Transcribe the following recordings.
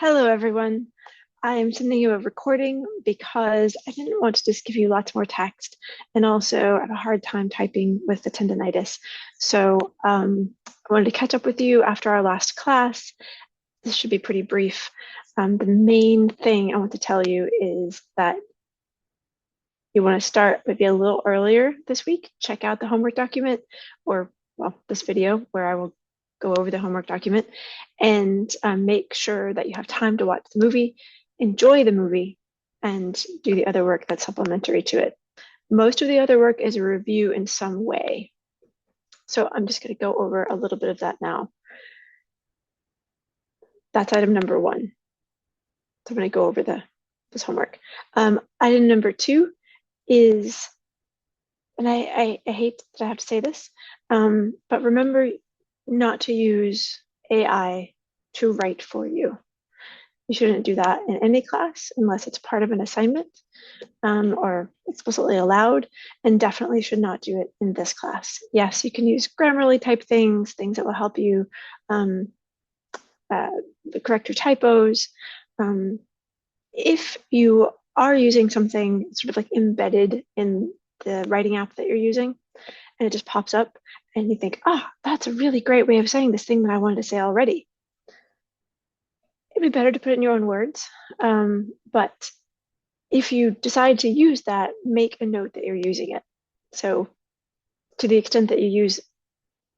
Hello, everyone. I am sending you a recording because I didn't want to just give you lots more text and also I have a hard time typing with the tendonitis. So I wanted to catch up with you after our last class. This should be pretty brief. The main thing I want to tell you is that you want to start maybe a little earlier this week. Check out the homework document or, well, this video where I will go over the homework document and make sure that you have time to watch the movie, enjoy the movie, and do the other work that's supplementary to it. Most of the other work is a review in some way. So I'm just going to go over a little bit of that now. That's item number 1. So I'm going to go over this homework. Item number 2 is, and I hate that I have to say this, but remember not to use AI to write for you. You shouldn't do that in any class unless it's part of an assignment or explicitly allowed, and definitely should not do it in this class. Yes, you can use Grammarly type things that will help you correct your typos. If you are using something sort of like embedded in the writing app that you're using, and it just pops up and you think, that's a really great way of saying this thing that I wanted to say already. It'd be better to put it in your own words. But if you decide to use that, make a note that you're using it. So to the extent that you use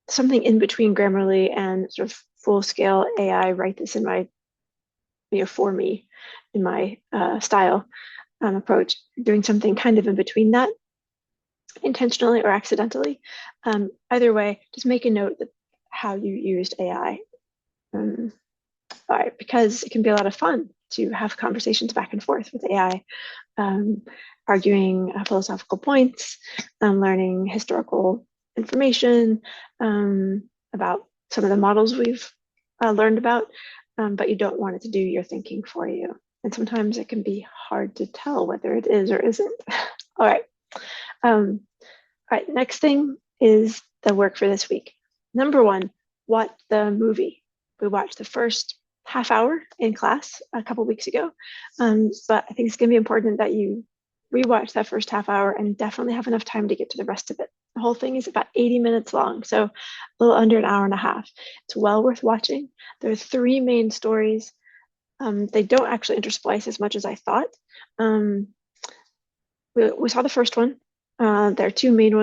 something in between Grammarly and sort of full-scale AI, write this in my, for me, in my style approach, doing something kind of in between that, intentionally or accidentally. Either way, just make a note that how you used AI. Because it can be a lot of fun to have conversations back and forth with AI, arguing philosophical points, learning historical information about some of the models we've learned about, but you don't want it to do your thinking for you. And sometimes it can be hard to tell whether it is or isn't. All right. All right, next thing is the work for this week. Number 1, watch the movie. We watched the first half hour in class a couple weeks ago, but I think it's going to be important that you rewatch that first half hour and definitely have enough time to get to the rest of it. The whole thing is about 80 minutes long, so a little under an hour and a half. It's well worth watching. There are 3 main stories. They don't actually intersplice as much as I thought. We saw the first one. There are 3 main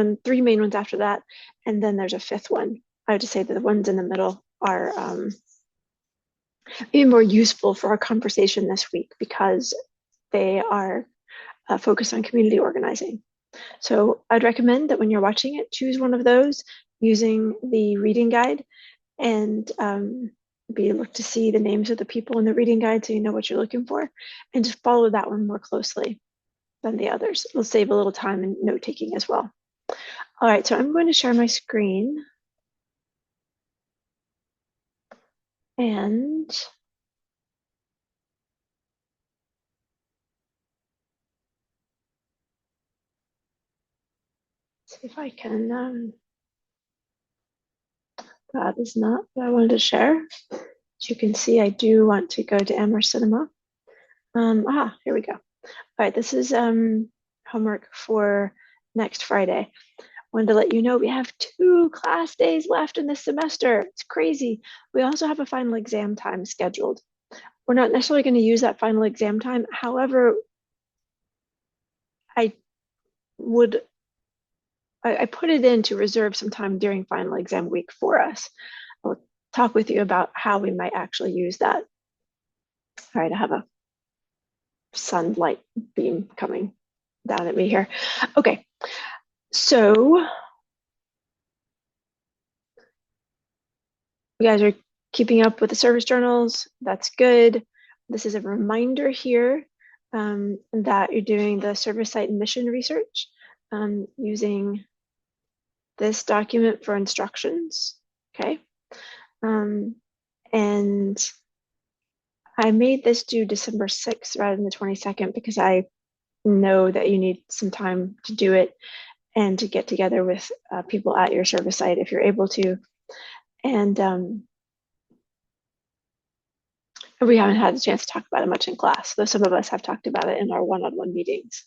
ones after that, and then there's a 5th one. I would just say that the ones in the middle are maybe more useful for our conversation this week because they are focused on community organizing. So I'd recommend that when you're watching it, choose one of those using the reading guide and be able to see the names of the people in the reading guide so you know what you're looking for, and just follow that one more closely than the others. It'll save a little time and note taking as well. All right, so I'm going to share my screen. And see if I can, that is not what I wanted to share. As you can see, I do want to go to Amherst Cinema. Here we go. All right, this is homework for next Friday. Wanted to let you know we have 2 class days left in this semester. It's crazy. We also have a final exam time scheduled. We're not necessarily going to use that final exam time. However, I put it in to reserve some time during final exam week for us. I'll talk with you about how we might actually use that. All right, I have a sunlight beam coming down at me here. Okay, so you guys are keeping up with the service journals. That's good. This is a reminder here that you're doing the service site mission research using this document for instructions, okay? And I made this due December 6th rather than the 22nd because I know that you need some time to do it and to get together with people at your service site if you're able to. And We haven't had a chance to talk about it much in class, though some of us have talked about it in our one-on-one meetings.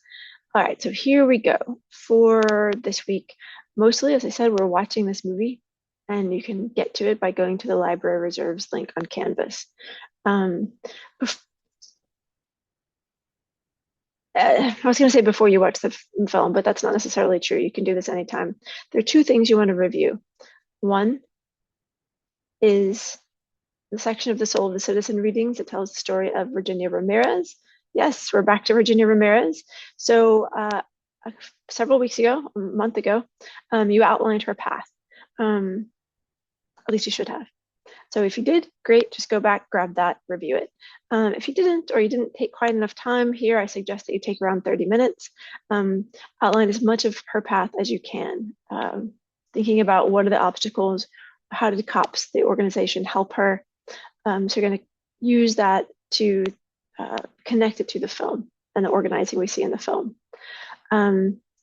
All right, so here we go for this week. Mostly, as I said, we're watching this movie, and you can get to it by going to the Library Reserves link on Canvas. I was going to say before you watch the film, but that's not necessarily true. You can do this anytime. There are two things you want to review. One is the section of The Soul of the Citizen readings that tells the story of Virginia Ramirez. Yes, we're back to Virginia Ramirez. So several weeks ago, a month ago, you outlined her path. At least you should have. So if you did, great, just go back, grab that, review it. If you didn't, or you didn't take quite enough time here, I suggest that you take around 30 minutes, outline as much of her path as you can, thinking about what are the obstacles, how did cops, the organization, help her. So you're going to use that to connect it to the film and the organizing we see in the film.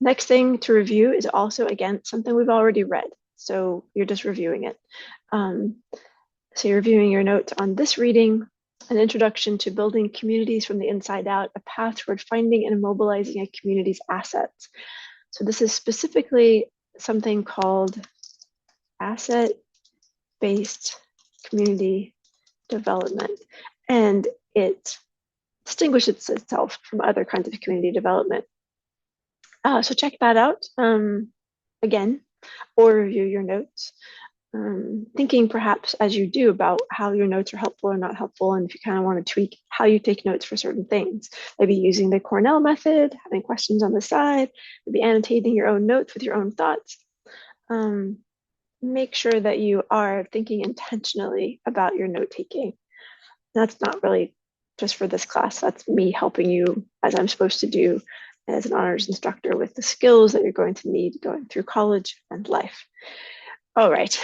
Next thing to review is also, again, something we've already read. So you're just reviewing it. So you're reviewing your notes on this reading, an introduction to building communities from the inside out, a path toward finding and mobilizing a community's assets. So this is specifically something called asset-based community development, and it distinguishes itself from other kinds of community development. So check that out again, or review your notes, thinking perhaps as you do about how your notes are helpful or not helpful, and if you kind of want to tweak how you take notes for certain things, maybe using the Cornell method, having questions on the side, maybe annotating your own notes with your own thoughts. Make sure that you are thinking intentionally about your note taking. That's not really just for this class, that's me helping you as I'm supposed to do as an honors instructor with the skills that you're going to need going through college and life. All right,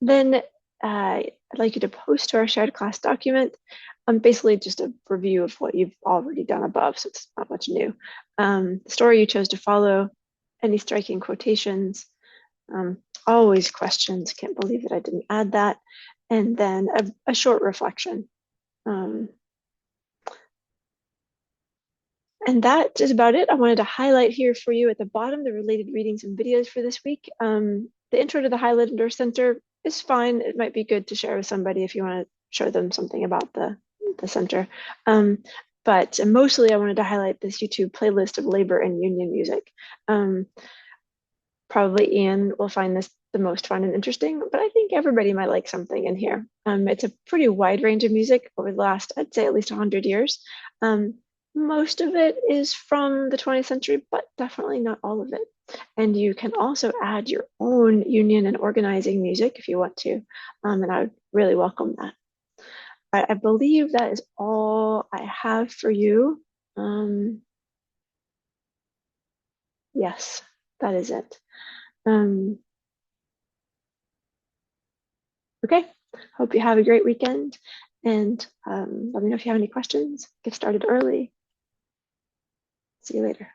then I'd like you to post to our shared class document, basically just a review of what you've already done above, so it's not much new. The story you chose to follow, any striking quotations, always questions, can't believe that I didn't add that, and then a short reflection. And that is about it. I wanted to highlight here for you at the bottom the related readings and videos for this week. The intro to the Highlander Center is fine. It might be good to share with somebody if you want to show them something about the center. But mostly I wanted to highlight this YouTube playlist of labor and union music. Probably Ian will find this the most fun and interesting, but I think everybody might like something in here. It's a pretty wide range of music over the last, I'd say at least 100 years. Most of it is from the 20th century, but definitely not all of it. And you can also add your own union and organizing music if you want to, and I would really welcome that. I believe that is all I have for you. Yes, that is it. Okay, hope you have a great weekend, and let me know if you have any questions. Get started early. See you later.